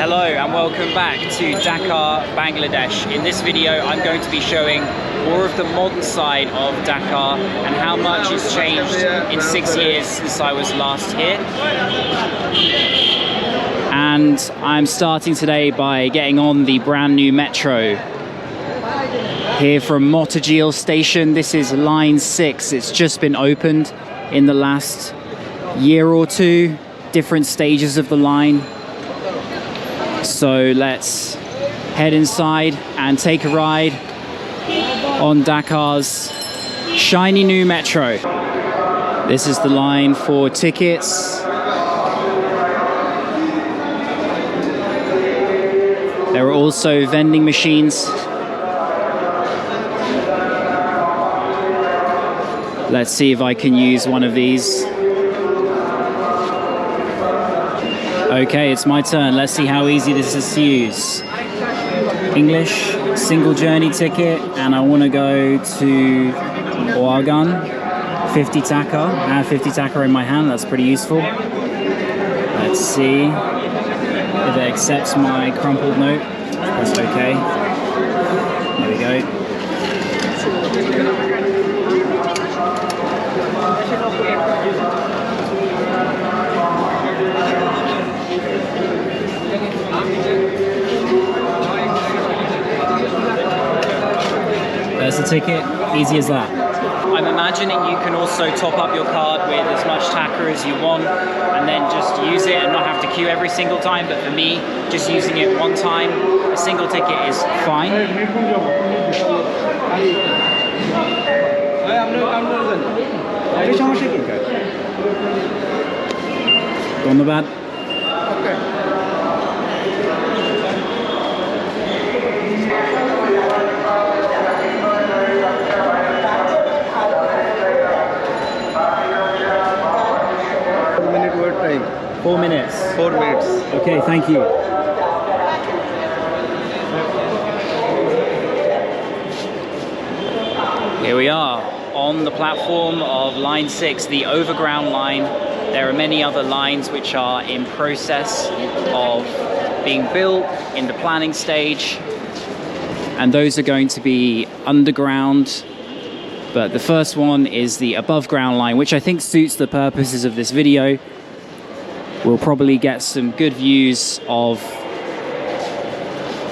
Hello and welcome back to Dhaka, Bangladesh. In this video I'm going to be showing more of the modern side of Dhaka and how much has changed in 6 years since I was last here. And I'm starting today by getting on the brand new metro here from Mottajil station. This is line 6. It's just been opened in the last year or two, different stages of the line. So let's head inside and take a ride on Dhaka's shiny new metro. This is the line for tickets. There are also vending machines. Let's see if I can use one of these. Okay, it's my turn. Let's see how easy this is to use. English, single journey ticket, and I want to go to Oregon. 50 taka. I have 50 taka in my hand. That's pretty useful. Let's see if it accepts my crumpled note. Press OK. There we go. There's the ticket, easy as that. I'm imagining you can also top up your card with as much taka as you want and then just use it and not have to queue every single time. But for me, just using it one time, a single ticket is fine. Dhanyabad. Time. 4 minutes. 4 minutes. Okay, thank you. Here we are on the platform of line 6, the overground line. There are many other lines which are in process of being built in the planning stage, and those are going to be underground. But the first one is the above ground line, which I think suits the purposes of this video. We'll probably get some good views of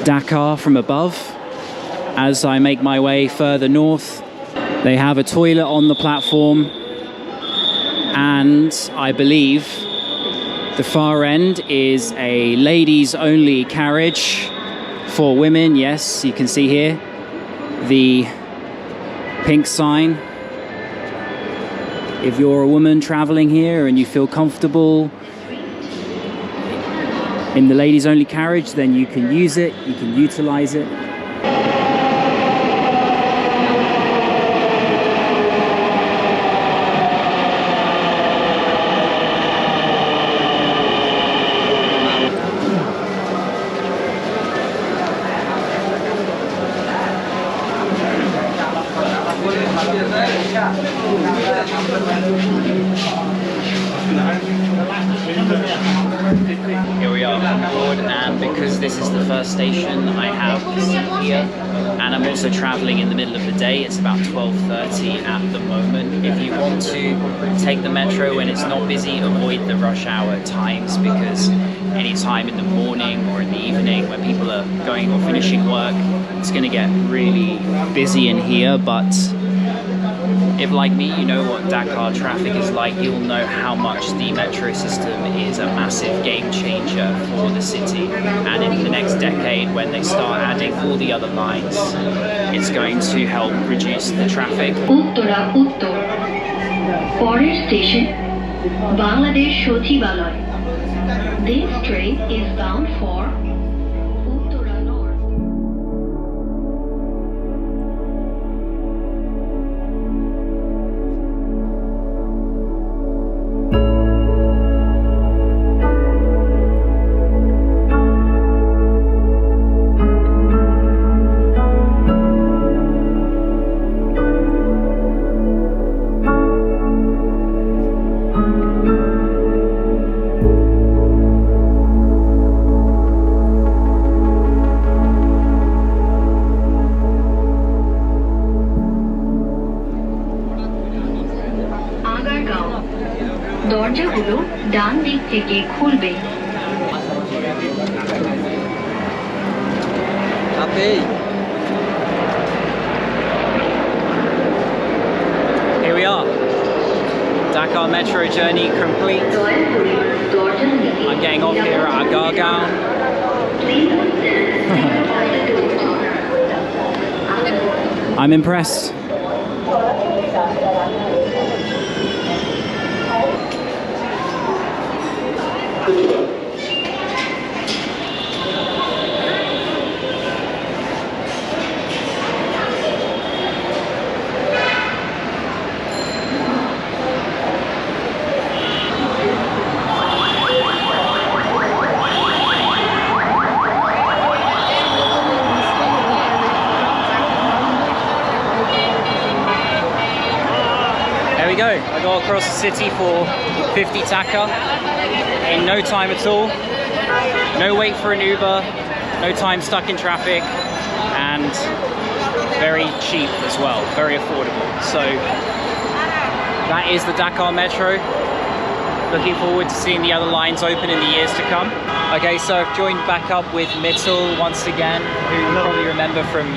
Dhaka from above as I make my way further north. They have a toilet on the platform, and I believe the far end is a ladies only carriage for women. Yes, you can see here the pink sign. If you're a woman traveling here and you feel comfortable in the ladies only carriage, then you can use it, you can utilize it. Here we are on board, and because this is the first station, I have the seat here, and I'm also traveling in the middle of the day. It's about 12:30 at the moment. If you want to take the metro when it's not busy, avoid the rush hour times, because any time in the morning or in the evening when people are going or finishing work, it's going to get really busy in here. But if, like me, you know what Dhaka traffic is like, you'll know how much the metro system is a massive game changer for the city. And in the next decade, when they start adding all the other lines, it's going to help reduce the traffic. Uttara Uttor. Porer station, Bangladesh Shochibalay. This train is bound for Uttara North. থেকে খুলবে। Here we are. Dhaka Metro journey complete. I'm getting off here at Gargaon. I'm impressed. There we go. I got across the city for 50 taka in no time at all. No wait for an Uber, no time stuck in traffic, and very cheap as well, very affordable. So that is the Dhaka Metro. Looking forward to seeing the other lines open in the years to come. Okay, so I've joined back up with Mittal once again, who you probably remember from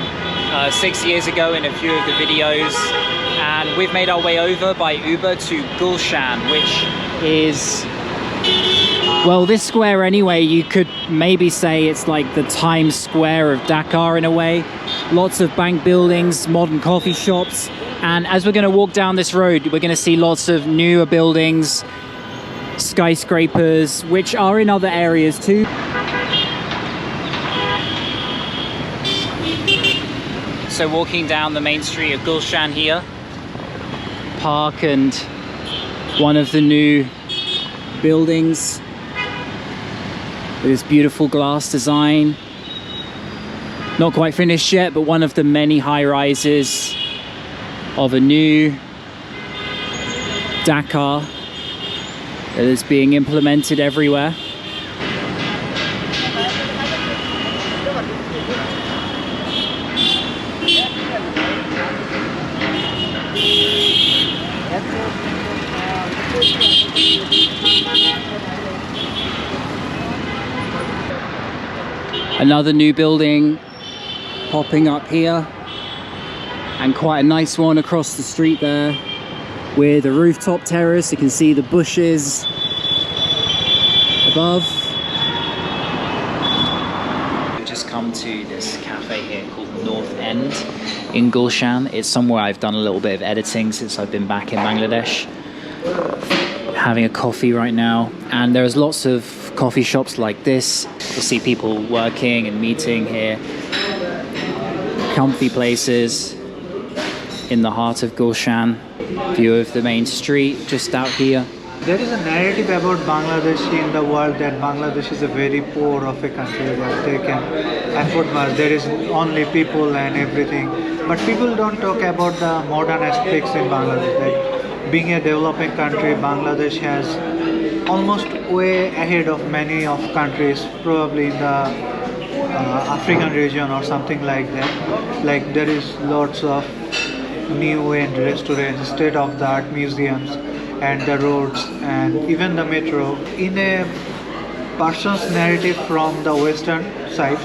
6 years ago in a few of the videos. And we've made our way over by Uber to Gulshan, which is, well, this square anyway, you could maybe say it's like the Times Square of Dakar in a way. Lots of bank buildings, modern coffee shops. And as we're going to walk down this road, we're going to see lots of newer buildings, skyscrapers, which are in other areas too. So walking down the main street of Gulshan here, park and one of the new buildings with this beautiful glass design. Not quite finished yet, but one of the many high-rises of a new Dakar that is being implemented everywhere. Another new building popping up here, and quite a nice one across the street there with a rooftop terrace. You can see the bushes above. We've just come to this cafe here called North End in Gulshan. It's somewhere I've done a little bit of editing since I've been back in Bangladesh. Having a coffee right now, and there's lots of coffee shops like this. You'll see people working and meeting here. Comfy places in the heart of Gulshan. View of the main street just out here. There is a narrative about Bangladesh in the world that Bangladesh is a very poor of a country, that they can afford much. There is only people and everything. But people don't talk about the modern aspects in Bangladesh. Like being a developing country, Bangladesh has almost way ahead of many of countries, probably in the African region or something like that. Like there is lots of new end restaurants, state-of-the-art museums, and the roads, and even the metro. In a person's narrative from the western side,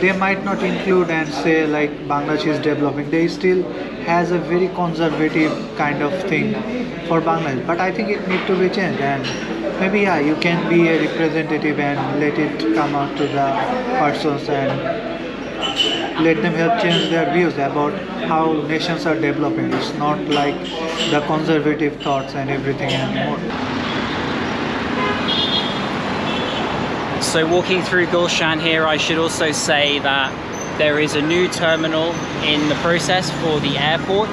they might not include and say like Bangladesh is developing. They still has a very conservative kind of thing for Bangladesh, but I think it needs to be changed. And maybe yeah, you can be a representative and let it come out to the persons and let them help change their views about how nations are developing. It's not like the conservative thoughts and everything anymore. So walking through Gulshan here, I should also say that there is a new terminal in the process for the airport,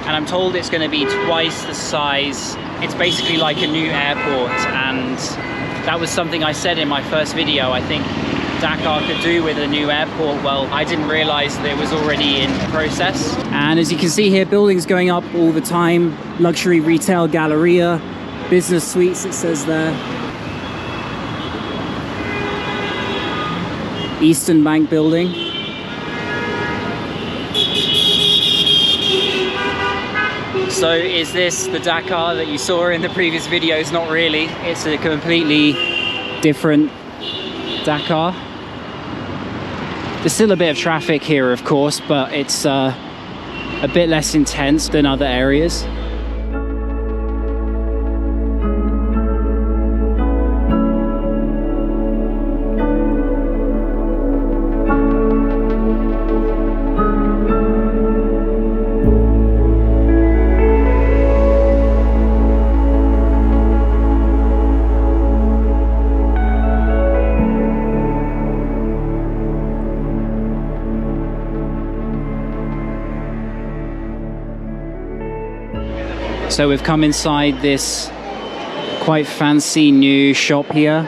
and I'm told it's going to be twice the size. It's basically like a new airport, and that was something I said in my first video. I think Dakar could do with a new airport. Well, I didn't realize that it was already in process. And as you can see here, buildings going up all the time. Luxury retail galleria, business suites, it says there. Eastern Bank building. So is this the Dakar that you saw in the previous videos? Not really. It's a completely different Dhaka. There's still a bit of traffic here, of course, but it's a bit less intense than other areas. So we've come inside this quite fancy new shop here,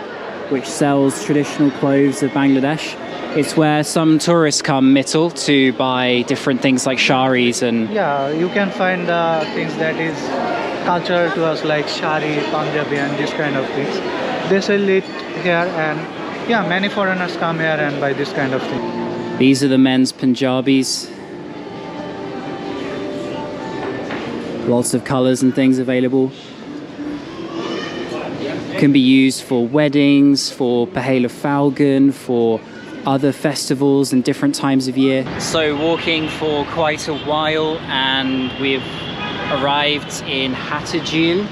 which sells traditional clothes of Bangladesh. It's where some tourists come, Mittal, to buy different things like sharis and... Yeah, you can find things that is cultural to us, like shari, Punjabi and this kind of things. They sell it here, and yeah, many foreigners come here and buy this kind of thing. These are the men's Punjabis. Lots of colors and things available. Can be used for weddings, for Pahela Falgun, for other festivals and different times of year. So walking for quite a while, and we've arrived in Hattajil.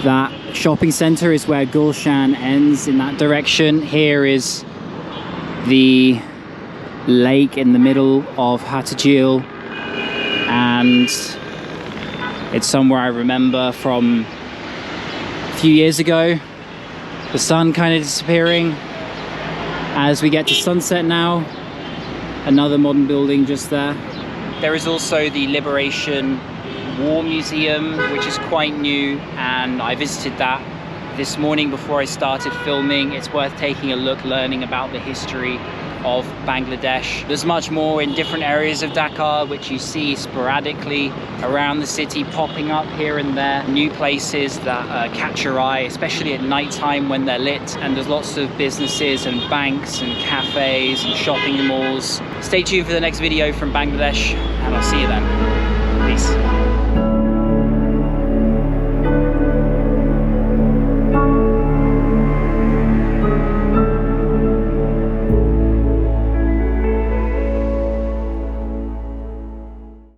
That shopping center is where Gulshan ends, in that direction. Here is the lake in the middle of Hattajil, and it's somewhere I remember from a few years ago. The sun kind of disappearing. As we get to sunset now, another modern building just there. There is also the Liberation War Museum, which is quite new, and I visited that this morning before I started filming. It's worth taking a look, learning about the history of Bangladesh. There's much more in different areas of Dhaka, which you see sporadically around the city, popping up here and there. New places that catch your eye, especially at night time when they're lit. And there's lots of businesses and banks and cafes and shopping malls. Stay tuned for the next video from Bangladesh, and I'll see you then. Peace.